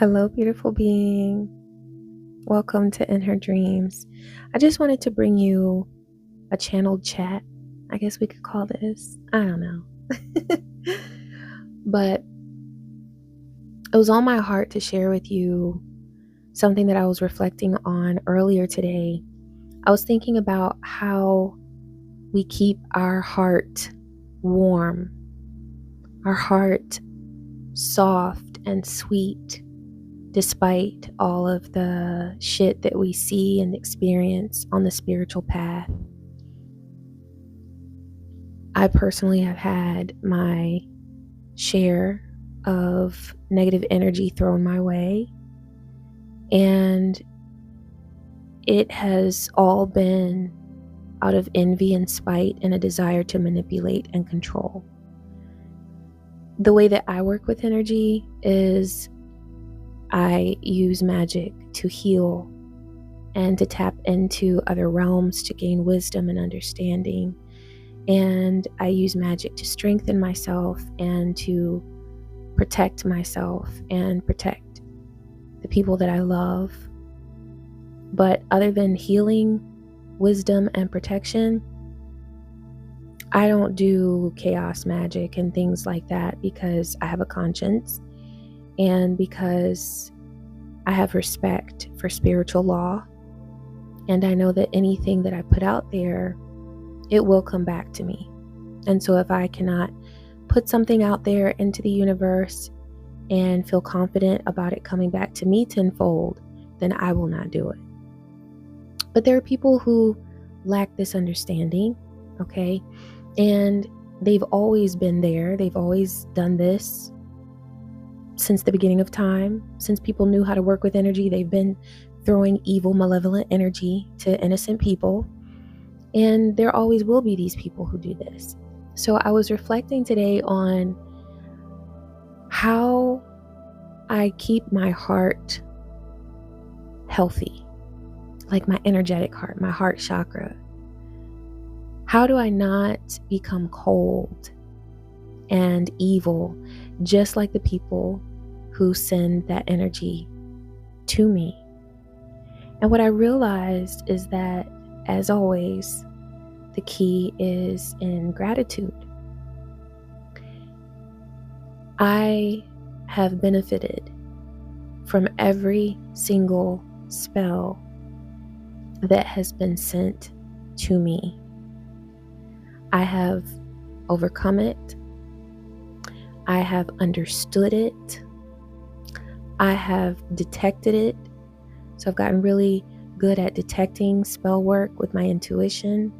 Hello, beautiful being. Welcome to In Her Dreams. I just wanted to bring you a channeled chat. I guess we could call this. I don't know. But it was on my heart to share with you something that I was reflecting on earlier today. I was thinking about how we keep our heart warm, our heart soft and sweet, despite all of the shit that we see and experience on the spiritual path. I personally have had my share of negative energy thrown my way, and it has all been out of envy and spite and a desire to manipulate and control. The way that I work with energy is I use magic to heal and to tap into other realms to gain wisdom and understanding. And I use magic to strengthen myself and to protect myself and protect the people that I love. But other than healing, wisdom, and protection, I don't do chaos magic and things like that because I have a conscience and because I have respect for spiritual law. And I know that anything that I put out there, it will come back to me. And so if I cannot put something out there into the universe and feel confident about it coming back to me tenfold, then I will not do it. But there are people who lack this understanding, okay? And they've always been there. They've always done this since the beginning of time. Since people knew how to work with energy, they've been throwing evil, malevolent energy to innocent people. And there always will be these people who do this. So I was reflecting today on how I keep my heart healthy, like my energetic heart, my heart chakra. How do I not become cold and evil, just like the people who send that energy to me? And what I realized is that, as always, the key is in gratitude. I have benefited from every single spell that has been sent to me. I have overcome it. I have understood it. I have detected it. So I've gotten really good at detecting spell work with my intuition.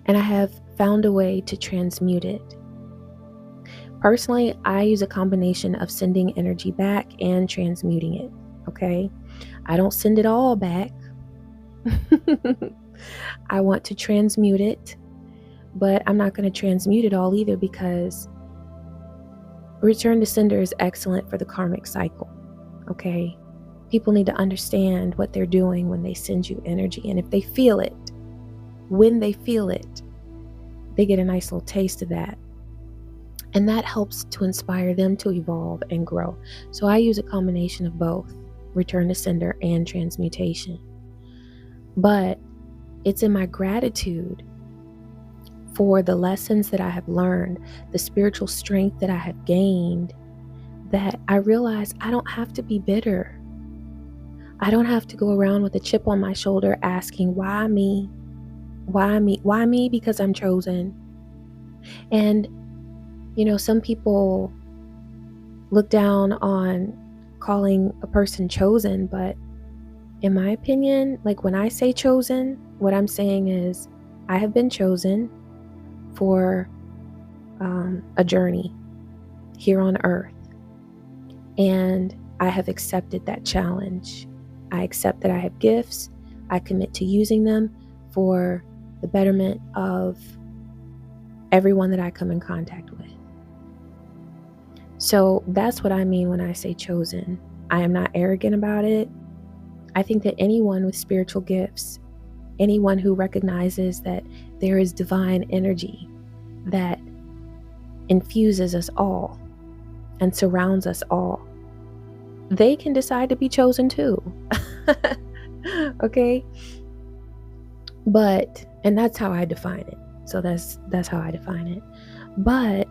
And I have found a way to transmute it. Personally, I use a combination of sending energy back and transmuting it, okay? I don't send it all back. I want to transmute it, but I'm not going to transmute it all either, because return to sender is excellent for the karmic cycle, okay? People need to understand what they're doing when they send you energy. And if they feel it, when they feel it, they get a nice little taste of that. And that helps to inspire them to evolve and grow. So I use a combination of both, return to sender and transmutation. But it's in my gratitude for the lessons that I have learned, the spiritual strength that I have gained, that I realize I don't have to be bitter. I don't have to go around with a chip on my shoulder asking, why me? Why me? Why me? Because I'm chosen. And, some people look down on calling a person chosen, but in my opinion, like when I say chosen, what I'm saying is I have been chosen for a journey here on earth. And I have accepted that challenge. I accept that I have gifts. I commit to using them for the betterment of everyone that I come in contact with. So that's what I mean when I say chosen. I am not arrogant about it. I think that anyone with spiritual gifts, anyone who recognizes that there is divine energy that infuses us all and surrounds us all, they can decide to be chosen too. Okay? And that's how I define it. So that's how I define it. But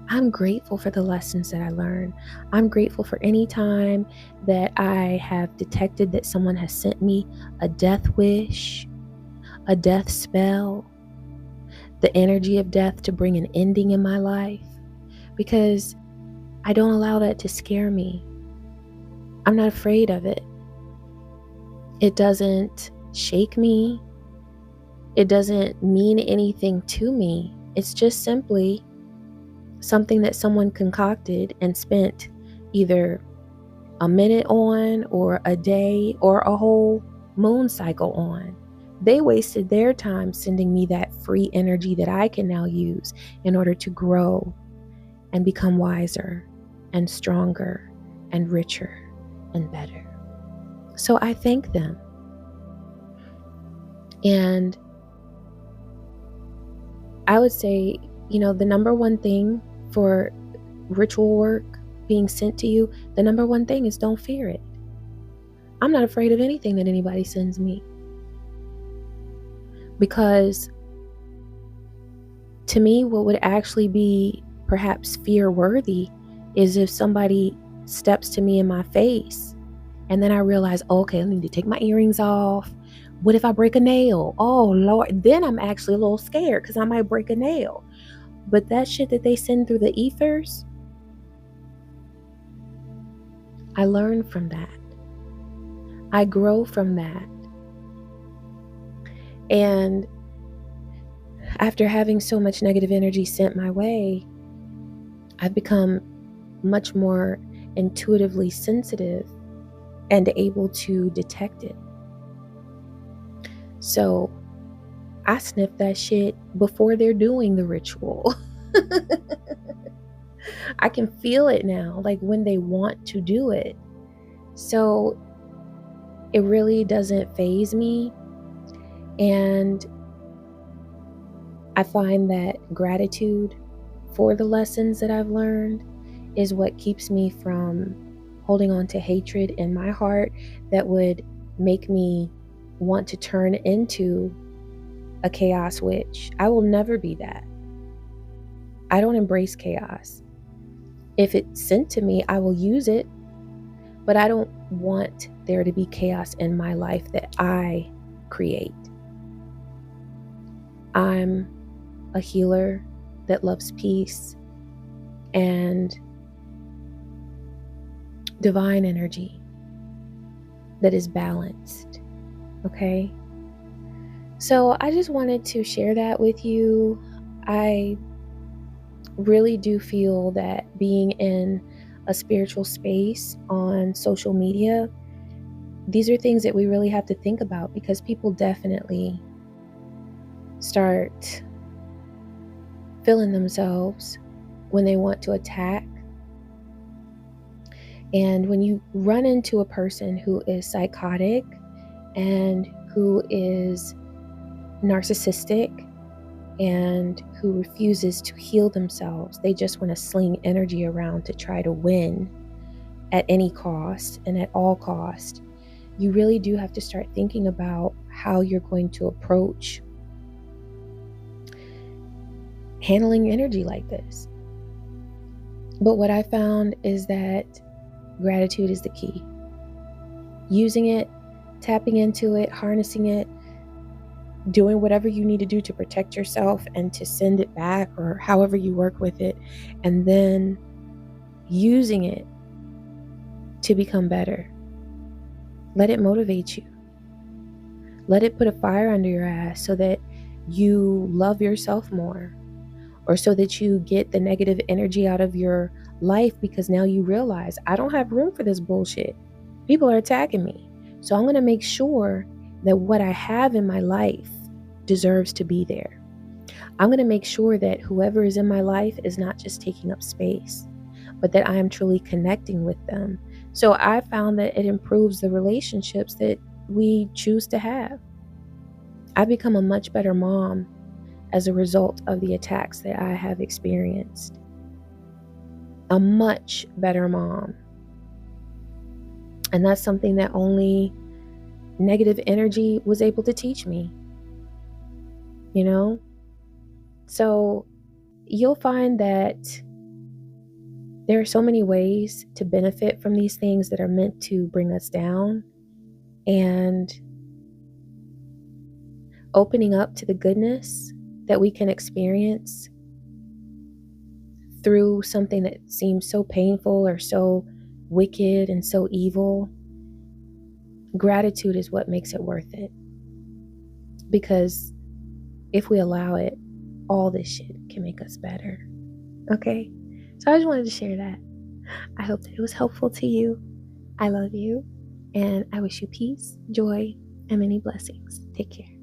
I'm grateful for the lessons that I learned. I'm grateful for any time that I have detected that someone has sent me a death wish, a death spell, the energy of death to bring an ending in my life, because I don't allow that to scare me. I'm not afraid of it. It doesn't shake me. It doesn't mean anything to me. It's just simply something that someone concocted and spent either a minute on or a day or a whole moon cycle on. They wasted their time sending me that free energy that I can now use in order to grow and become wiser and stronger and richer and better. So I thank them. And I would say, the number one thing for ritual work being sent to you, the number one thing is don't fear it. I'm not afraid of anything that anybody sends me. Because to me, what would actually be perhaps fear-worthy is if somebody steps to me in my face and then I realize, okay, I need to take my earrings off. What if I break a nail? Oh, Lord. Then I'm actually a little scared because I might break a nail. But that shit that they send through the ethers, I learn from that. I grow from that. And after having so much negative energy sent my way, I've become much more intuitively sensitive and able to detect it. So I sniff that shit before they're doing the ritual. I can feel it now, like when they want to do it. So it really doesn't faze me. And I find that gratitude for the lessons that I've learned is what keeps me from holding on to hatred in my heart that would make me want to turn into a chaos witch. I will never be that. I don't embrace chaos. If it's sent to me, I will use it, but I don't want there to be chaos in my life that I create. I'm a healer that loves peace and divine energy that is balanced. Okay? So I just wanted to share that with you. I really do feel that being in a spiritual space on social media, these are things that we really have to think about, because people definitely start feeling themselves when they want to attack. And when you run into a person who is psychotic and who is narcissistic and who refuses to heal themselves, they just want to sling energy around to try to win at any cost and at all cost. You really do have to start thinking about how you're going to approach handling energy like this. But what I found is that gratitude is the key. Using it, tapping into it, harnessing it, doing whatever you need to do to protect yourself and to send it back, or however you work with it, and then using it to become better. Let it motivate you. Let it put a fire under your ass so that you love yourself more, or so that you get the negative energy out of your life, because now you realize, I don't have room for this bullshit. People are attacking me. So I'm going to make sure that what I have in my life deserves to be there. I'm going to make sure that whoever is in my life is not just taking up space, but that I am truly connecting with them. So I found that it improves the relationships that we choose to have. I've become a much better mom as a result of the attacks that I have experienced. A much better mom. And that's something that only negative energy was able to teach me, you know? So you'll find that there are so many ways to benefit from these things that are meant to bring us down, and opening up to the goodness that we can experience through something that seems so painful or so wicked and so evil. Gratitude is what makes it worth it. Because if we allow it, all this shit can make us better. Okay? So I just wanted to share that. I hope that it was helpful to you. I love you, and I wish you peace, joy, and many blessings. Take care.